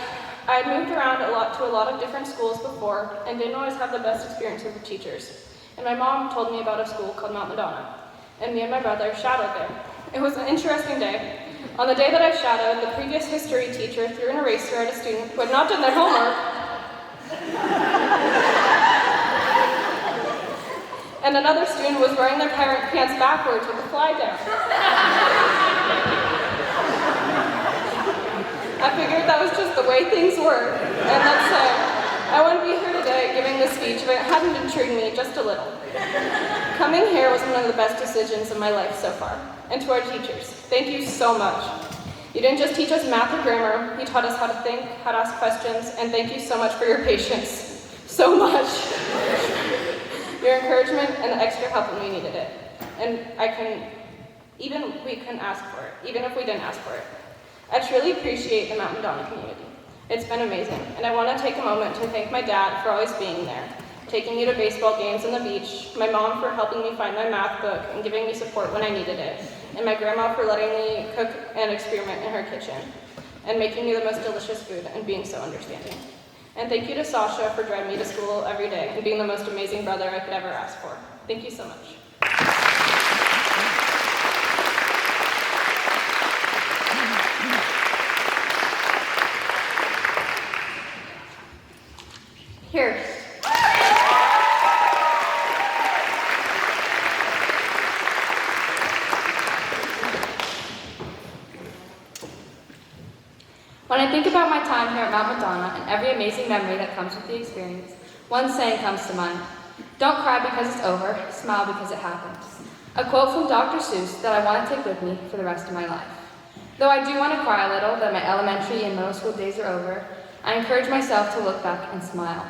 I had moved around to a lot of different schools before and didn't always have the best experiences with teachers. And my mom told me about a school called Mount Madonna, and me and my brother shadowed there. It was an interesting day. On the day that I shadowed, the previous history teacher threw an eraser at a student who had not done their homework. And another student was wearing their pants backwards with a fly down. I figured that was just the way things were, and that's I wouldn't be here today giving this speech if it hadn't intrigued me just a little. Coming here was one of the best decisions of my life so far. And to our teachers, thank you so much. You didn't just teach us math or grammar, you taught us how to think, how to ask questions, and thank you so much for your patience. So much. Your encouragement and the extra help when we needed it. And we couldn't ask for it, even if we didn't ask for it. I truly appreciate the Mount Madonna community. It's been amazing, and I want to take a moment to thank my dad for always being there, taking me to baseball games on the beach, my mom for helping me find my math book and giving me support when I needed it, and my grandma for letting me cook and experiment in her kitchen, and making me the most delicious food and being so understanding. And thank you to Sasha for driving me to school every day and being the most amazing brother I could ever ask for. Thank you so much. Pierce. When I think about my time here at Mount Madonna and every amazing memory that comes with the experience, one saying comes to mind: don't cry because it's over, smile because it happened. A quote from Dr. Seuss that I want to take with me for the rest of my life. Though I do want to cry a little that my elementary and middle school days are over, I encourage myself to look back and smile.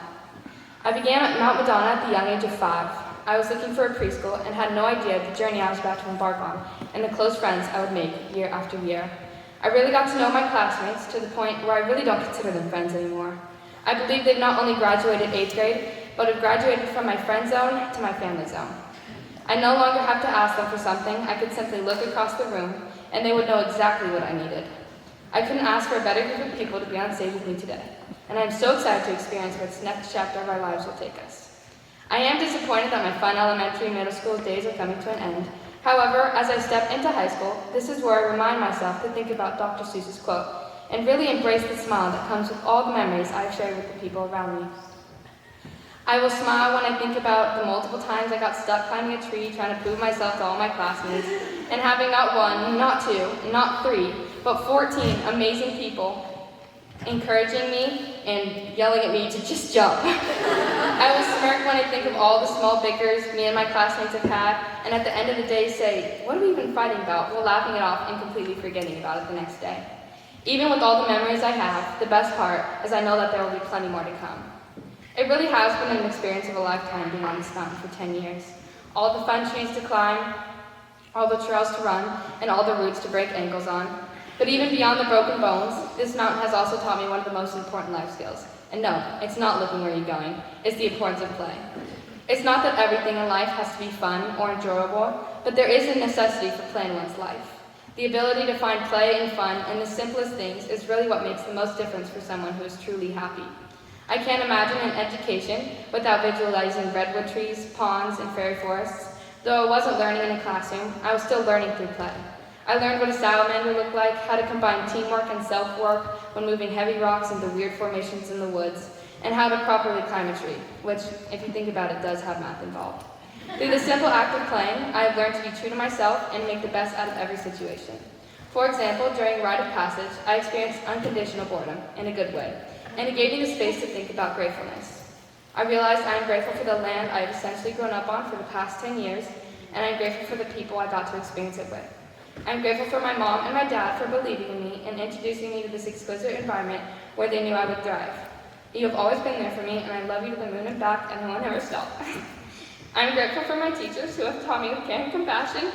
I began at Mount Madonna at the young age of 5. I was looking for a preschool and had no idea the journey I was about to embark on and the close friends I would make year after year. I really got to know my classmates to the point where I really don't consider them friends anymore. I believe they've not only graduated 8th grade, but have graduated from my friend zone to my family zone. I no longer have to ask them for something. I could simply look across the room and they would know exactly what I needed. I couldn't ask for a better group of people to be on stage with me today, and I'm so excited to experience where this next chapter of our lives will take us. I am disappointed that my fun elementary and middle school days are coming to an end. However, as I step into high school, this is where I remind myself to think about Dr. Seuss's quote and really embrace the smile that comes with all the memories I've shared with the people around me. I will smile when I think about the multiple times I got stuck climbing a tree trying to prove myself to all my classmates and having not one, not two, not three, but 14 amazing people encouraging me and yelling at me to just jump. I will smirk when I think of all the small bickers me and my classmates have had, and at the end of the day say, what are we even fighting about? While laughing it off and completely forgetting about it the next day. Even with all the memories I have, the best part is I know that there will be plenty more to come. It really has been an experience of a lifetime being on this mountain for 10 years. All the fun trees to climb, all the trails to run, and all the routes to break ankles on. But even beyond the broken bones, this mountain has also taught me one of the most important life skills. And no, it's not looking where you're going, it's the importance of play. It's not that everything in life has to be fun or enjoyable, but there is a necessity for play in one's life. The ability to find play and fun in the simplest things is really what makes the most difference for someone who is truly happy. I can't imagine an education without visualizing redwood trees, ponds, and fairy forests. Though I wasn't learning in a classroom, I was still learning through play. I learned what a salamander looked like, how to combine teamwork and self-work when moving heavy rocks into weird formations in the woods, and how to properly climb a tree, which, if you think about it, does have math involved. Through the simple act of playing, I have learned to be true to myself and make the best out of every situation. For example, during rite of passage, I experienced unconditional boredom, in a good way, and it gave me the space to think about gratefulness. I realized I am grateful for the land I have essentially grown up on for the past 10 years, and I'm grateful for the people I got to experience it with. I'm grateful for my mom and my dad for believing in me and introducing me to this exquisite environment where they knew I would thrive. You have always been there for me, and I love you to the moon and back, and I will never stop. I'm grateful for my teachers who have taught me with care and compassion.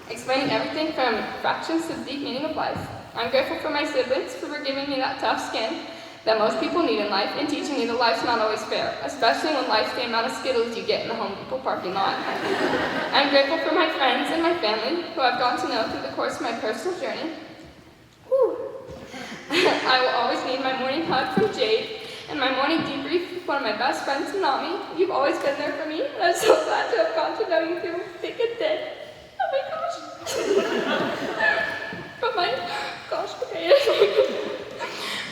Explaining everything from fractions to the deep meaning of life. I'm grateful for my siblings for giving me that tough skin that most people need in life and teaching me that life's not always fair, especially when life's the amount of Skittles you get in the Home Depot parking lot. I'm grateful for my friends and my family who I've gotten to know through the course of my personal journey. Whew. I will always need my morning hug from Jade and my morning debrief with one of my best friends, Nami. You've always been there for me, and I'm so glad to have gotten to know you through thick and thin. Oh my gosh.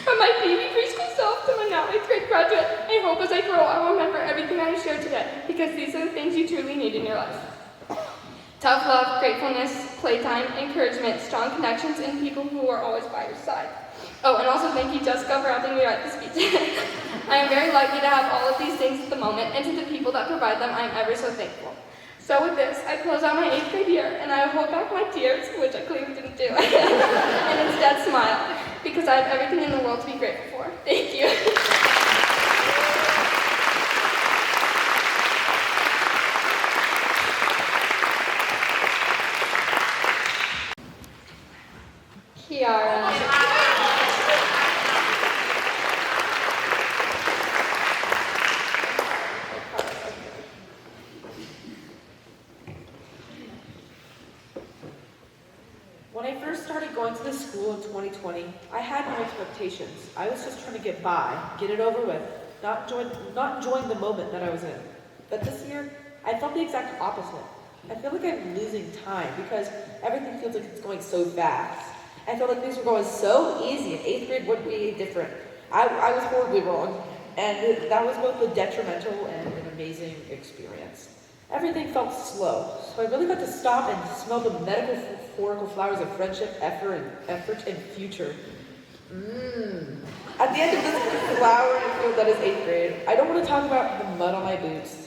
From my baby preschool self to my now 8th grade graduate, I hope as I grow I will remember everything I shared today, because these are the things you truly need in your life. Tough love, gratefulness, playtime, encouragement, strong connections, and people who are always by your side. Oh, and also thank you, Jessica, for helping me write the speech. I am very lucky to have all of these things at the moment, and to the people that provide them, I am ever so thankful. So with this, I close out my 8th grade year, and I hold back my tears, which I clearly didn't do, and instead smile, because I have everything in the world to be grateful for. Thank you. Kiara. When I first started going to this school in 2020, I had no expectations. I was just trying to get by, get it over with, not enjoying the moment that I was in. But this year, I felt the exact opposite. I feel like I'm losing time because everything feels like it's going so fast. I felt like things were going so easy, and 8th grade wouldn't be different. I was horribly wrong, and that was both a detrimental and an amazing experience. Everything felt slow, so I really got to stop and smell the metaphorical flowers of friendship, effort, and future. At the end of this flower field that is 8th grade, I don't want to talk about the mud on my boots.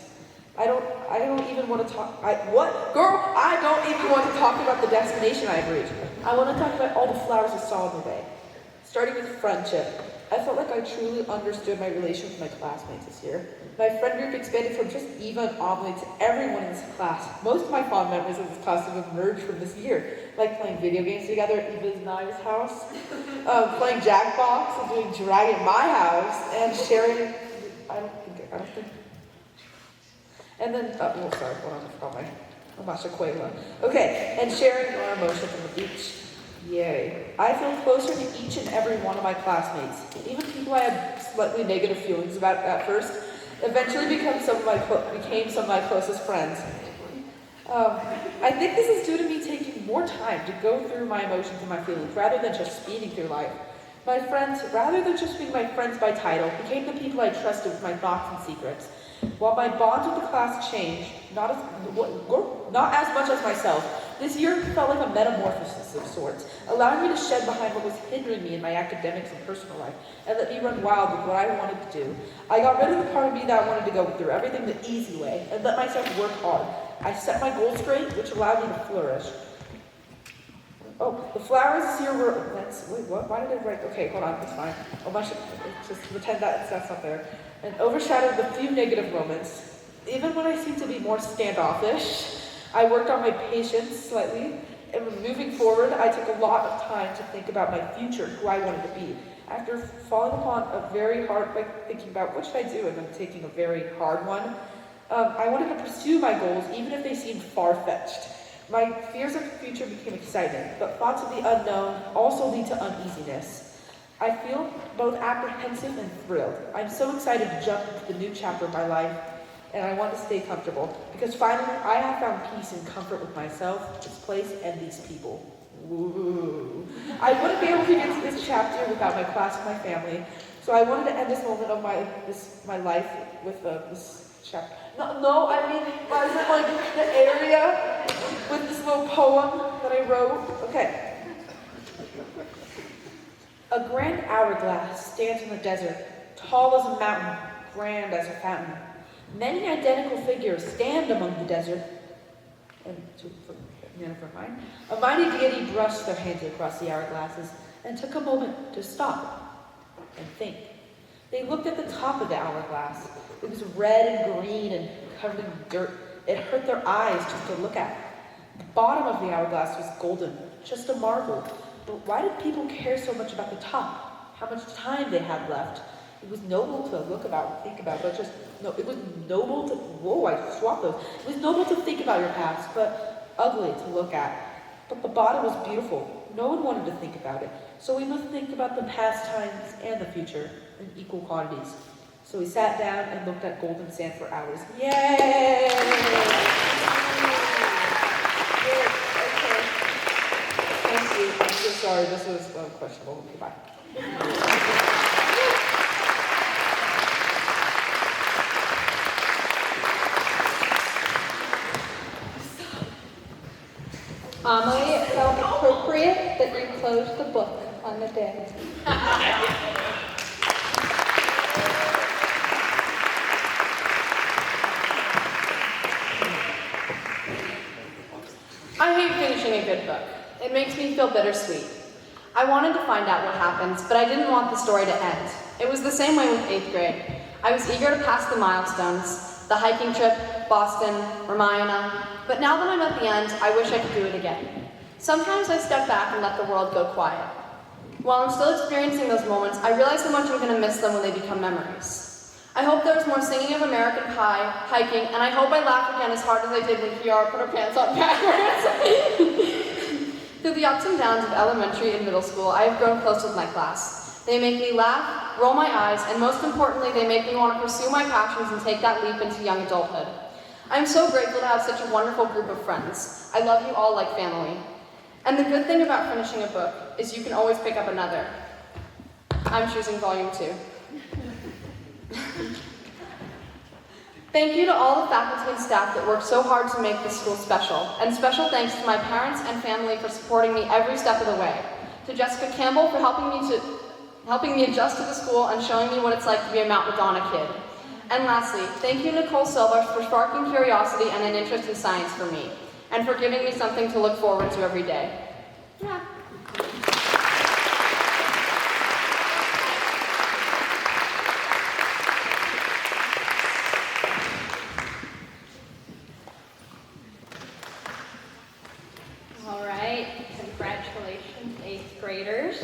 I don't even want to talk. Girl, I don't even want to talk about the destination I've reached. I want to talk about all the flowers I saw on the way. Starting with friendship. I felt like I truly understood my relation with my classmates this year. My friend group expanded from just Eva and Amelie to everyone in this class. Most of my fond memories of this class have emerged from this year, like playing video games together at Eva's and I's house, playing Jackbox and doing drag at my house, and sharing. I don't think. And then, oh, sorry, hold on, I forgot my Mashaquela. Okay, and sharing our emotions on the beach. Yay. I feel closer to each and every one of my classmates. Even people I had slightly negative feelings about at first eventually became some of my closest friends. I think this is due to me taking more time to go through my emotions and my feelings rather than just speeding through life. My friends, rather than just being my friends by title, became the people I trusted with my thoughts and secrets. While my bonds with the class changed, not as much as myself, this year felt like a metamorphosis of sorts, allowing me to shed behind what was hindering me in my academics and personal life, and let me run wild with what I wanted to do. I got rid of the part of me that wanted to go through everything the easy way, and let myself work hard. I set my goals straight, which allowed me to flourish. Oh, the flowers this year were, wait, what? Why did I write, okay, hold on, it's fine. Oh, I should just pretend that that's not there. And overshadowed the few negative moments. Even when I seemed to be more standoffish, I worked on my patience slightly, and moving forward, I took a lot of time to think about my future, who I wanted to be. After falling upon a very hard, thinking about what should I do, and then taking a very hard one, I wanted to pursue my goals, even if they seemed far-fetched. My fears of the future became exciting, but thoughts of the unknown also lead to uneasiness. I feel both apprehensive and thrilled. I'm so excited to jump into the new chapter of my life, and I want to stay comfortable, because finally I have found peace and comfort with myself, this place, and these people. Ooh. I wouldn't be able to get to this chapter without my class and my family, so I wanted to end this moment of my life with this chapter. No, I mean, as in like the area with this little poem that I wrote. Okay. A grand hourglass stands in the desert, tall as a mountain, grand as a fountain. Many identical figures stand among the desert. A mighty deity brushed their hands across the hourglasses and took a moment to stop and think. They looked at the top of the hourglass. It was red and green and covered in dirt. It hurt their eyes just to look at. The bottom of the hourglass was golden, just a marble. But why did people care so much about the top? How much time they had left? It was noble to look about, think about, but it was noble to, whoa, I swapped those. It was noble to think about your past, but ugly to look at. But the bottom was beautiful. No one wanted to think about it. So we must think about the past times and the future in equal quantities. So we sat down and looked at golden sand for hours. Yay! Thank you. I'm so sorry. This was questionable. Goodbye. Amelie, it felt appropriate that you closed the book on the day. I hate finishing a good book. It makes me feel bittersweet. I wanted to find out what happens, but I didn't want the story to end. It was the same way with 8th grade. I was eager to pass the milestones, the hiking trip, Boston, Ramayana, but now that I'm at the end, I wish I could do it again. Sometimes I step back and let the world go quiet. While I'm still experiencing those moments, I realize how much I'm going to miss them when they become memories. I hope there's more singing of American Pie, hiking, and I hope I laugh again as hard as I did when Kiara put her pants on backwards. Through the ups and downs of elementary and middle school, I have grown close with my class. They make me laugh, roll my eyes, and most importantly, they make me want to pursue my passions and take that leap into young adulthood. I'm so grateful to have such a wonderful group of friends. I love you all like family. And the good thing about finishing a book is you can always pick up another. I'm choosing volume 2. Thank you to all the faculty and staff that worked so hard to make this school special, and special thanks to my parents and family for supporting me every step of the way. To Jessica Campbell for helping me adjust to the school and showing me what it's like to be a Mount Madonna kid. And lastly, thank you Nicole Silva for sparking curiosity and an interest in science for me, and for giving me something to look forward to every day. Yeah. 8th graders.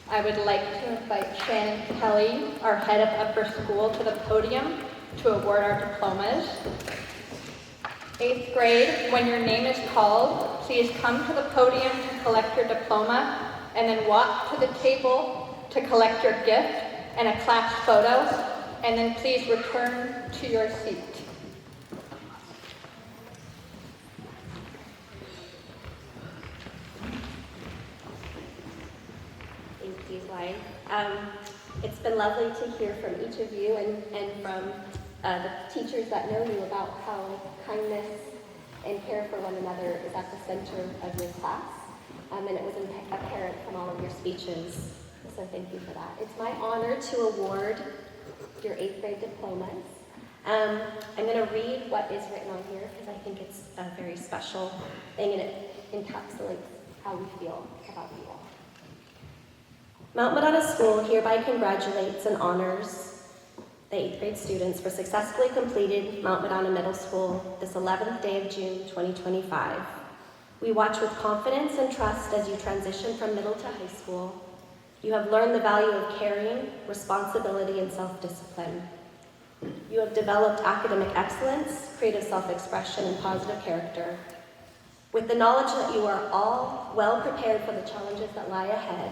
I would like to invite Shannon Kelly, our head of upper school, to the podium to award our diplomas. 8th grade, when your name is called, please come to the podium to collect your diploma and then walk to the table to collect your gift and a class photo, and then please return to your seat. Thank you, Lai. It's been lovely to hear from each of you and from the teachers that know you about how kindness and care for one another is at the center of your class. And it was apparent from all of your speeches, so thank you for that. It's my honor to award your 8th grade diplomas. I'm going to read what is written on here because I think it's a very special thing and it encapsulates how we feel about you all. Mount Madonna School hereby congratulates and honors the 8th grade students for successfully completing Mount Madonna Middle School this 11th day of June 2025. We watch with confidence and trust as you transition from middle to high school. You have learned the value of caring, responsibility, and self-discipline. You have developed academic excellence, creative self-expression, and positive character. With the knowledge that you are all well prepared for the challenges that lie ahead,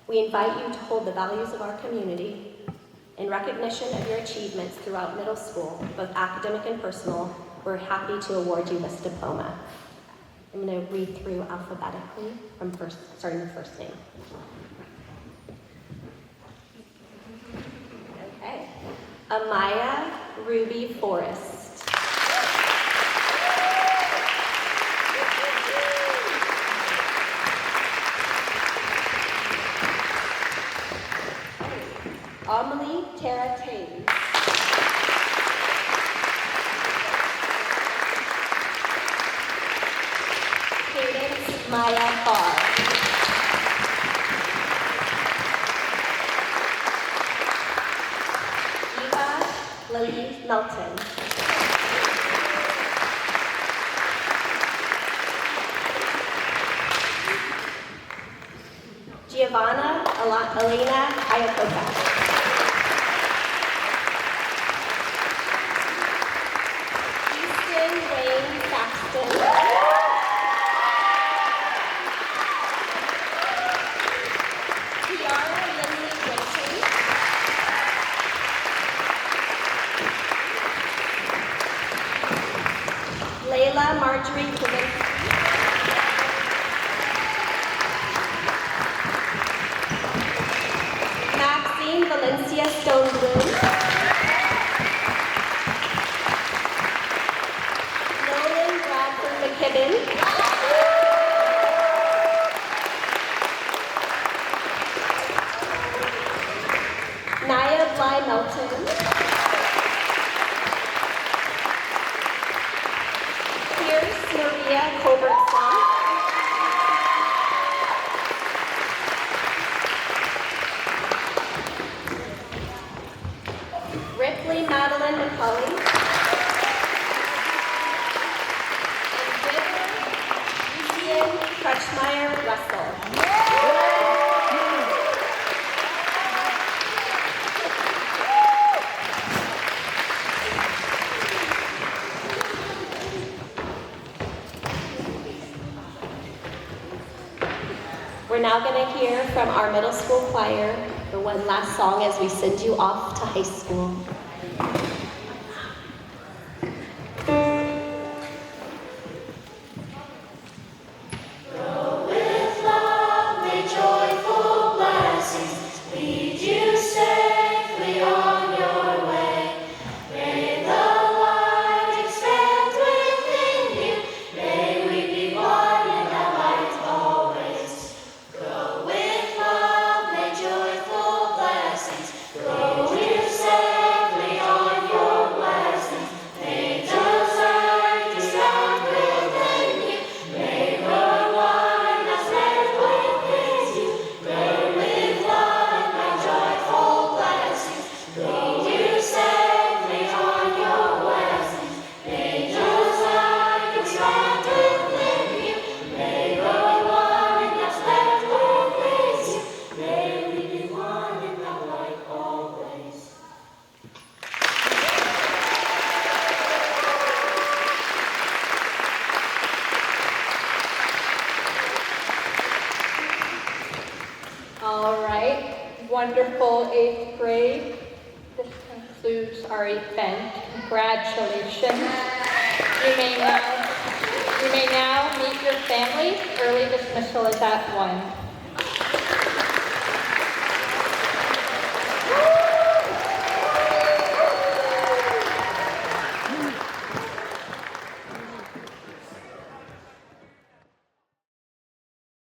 we invite you to hold the values of our community. In recognition of your achievements throughout middle school, both academic and personal, we're happy to award you this diploma. I'm going to read through alphabetically from starting with first name. Okay. Amaya Ruby Forrest. Amelie Tara Tames. Cadence Maya Farr. Eva Lily Melton. Giovanna Elena Ayakoka. Wayne Saxton. Tiara Lindley Winton. Layla Marjorie Kavinsky. Maxine Valencia Stonebloom. McKibben. Naya Bly Melton. Pierce Maria Culbertson. Ripley Madeline McCauley. Crutchmeyer Russell. We're now going to hear from our middle school choir for one last song as we send you off to high school. Go with wonderful 8th grade. This concludes our event. Congratulations. You may now meet your family. Early dismissal is at 1.